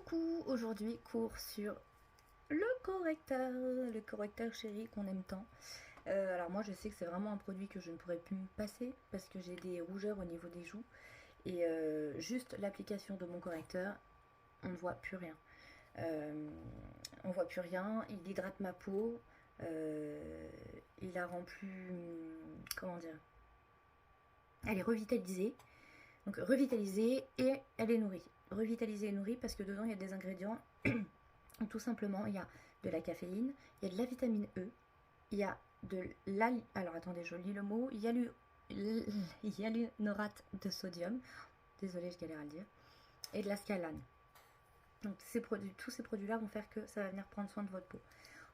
Coucou, aujourd'hui cours sur le correcteur chéri qu'on aime tant. Alors moi je sais que c'est vraiment un produit que je ne pourrais plus me passer parce que j'ai des rougeurs au niveau des joues et juste l'application de mon correcteur, on ne voit plus rien. On voit plus rien, il hydrate ma peau, il la rend plus, comment dire, elle est revitalisée. Donc revitalisée et elle est nourrie. Revitalisée et nourrie parce que dedans il y a des ingrédients. Tout simplement, il y a de la caféine, il y a de la vitamine E, il y a de alors attendez, je lis le mot, hyaluronate de sodium, désolée, je galère à le dire, et de la scalane. Donc tous ces produits-là vont faire que ça va venir prendre soin de votre peau.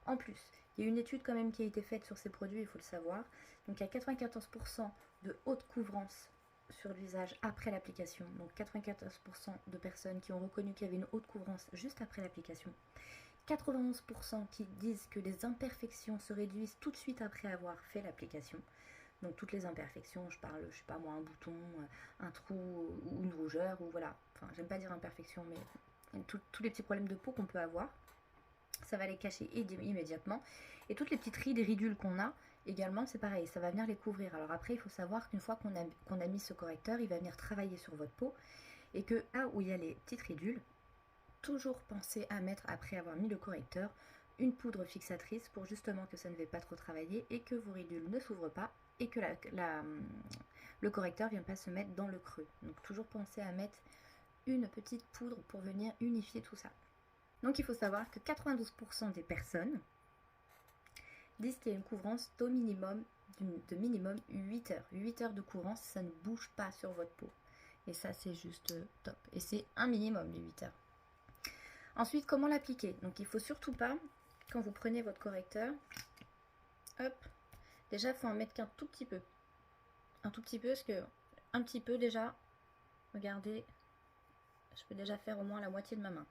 En plus, il y a une étude quand même qui a été faite sur ces produits, il faut le savoir. Donc il y a 94% de haute couvrance sur le visage après l'application. Donc 94% de personnes qui ont reconnu qu'il y avait une haute couvrance juste après l'application. 91% qui disent que les imperfections se réduisent tout de suite après avoir fait l'application. Donc toutes les imperfections, je parle, je sais pas moi, un bouton, un trou ou une rougeur, ou voilà. Enfin, j'aime pas dire imperfection, mais tous les petits problèmes de peau qu'on peut avoir, ça va les cacher immédiatement. Et toutes les petites rides et ridules qu'on a, également, c'est pareil, ça va venir les couvrir. Alors après, il faut savoir qu'une fois qu'on a mis ce correcteur, il va venir travailler sur votre peau. Et que là où il y a les petites ridules, toujours penser à mettre, après avoir mis le correcteur, une poudre fixatrice pour justement que ça ne va pas trop travailler et que vos ridules ne s'ouvrent pas et que le correcteur ne vienne pas se mettre dans le creux. Donc toujours penser à mettre une petite poudre pour venir unifier tout ça. Donc il faut savoir que 92% des personnes disent qu'il y a une couvrance de minimum 8 heures. 8 heures de couvrance, ça ne bouge pas sur votre peau. Et ça, c'est juste top. Et c'est un minimum les 8 heures. Ensuite, comment l'appliquer? Donc il ne faut surtout pas, quand vous prenez votre correcteur, hop, déjà il faut en mettre qu'un tout petit peu. Un tout petit peu, parce que un petit peu déjà, regardez, je peux déjà faire au moins la moitié de ma main.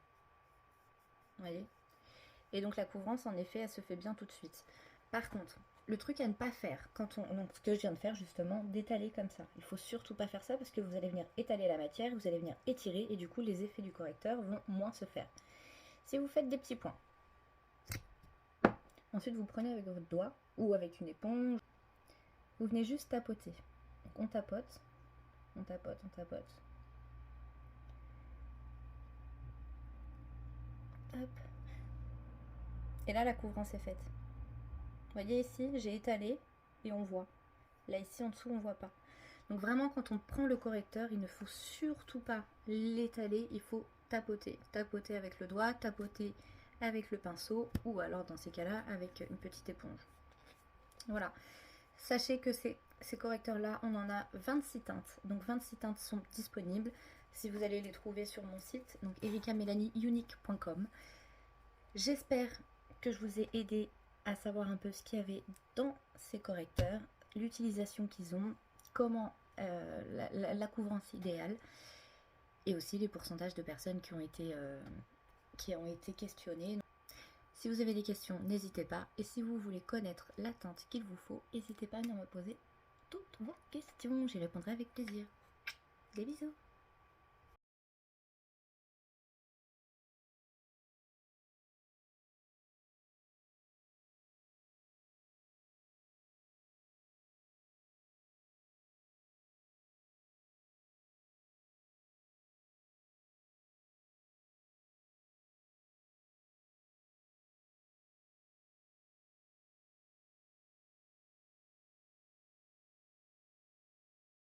Vous voyez? Et donc la couvrance, en effet, elle se fait bien tout de suite. Par contre, le truc à ne pas faire, donc ce que je viens de faire justement, d'étaler comme ça. Il ne faut surtout pas faire ça parce que vous allez venir étaler la matière, vous allez venir étirer et du coup les effets du correcteur vont moins se faire. Si vous faites des petits points, ensuite vous prenez avec votre doigt ou avec une éponge, vous venez juste tapoter. Donc on tapote, on tapote, on tapote. Hop. Et là la couvrance est faite. Vous voyez ici, j'ai étalé et on voit. Là ici en dessous on voit pas. Donc vraiment quand on prend le correcteur, il ne faut surtout pas l'étaler, il faut tapoter. Tapoter avec le doigt, tapoter avec le pinceau ou alors dans ces cas-là avec une petite éponge. Voilà. Sachez que ces correcteurs là, on en a 26 teintes. Donc 26 teintes sont disponibles. Si vous allez les trouver sur mon site, donc ericamelaniunique.com. J'espère que je vous ai aidé à savoir un peu ce qu'il y avait dans ces correcteurs, l'utilisation qu'ils ont, comment la couvrance idéale et aussi les pourcentages de personnes qui ont été questionnées. Si vous avez des questions, n'hésitez pas. Et si vous voulez connaître la teinte qu'il vous faut, n'hésitez pas à venir me poser toutes vos questions. J'y répondrai avec plaisir. Des bisous.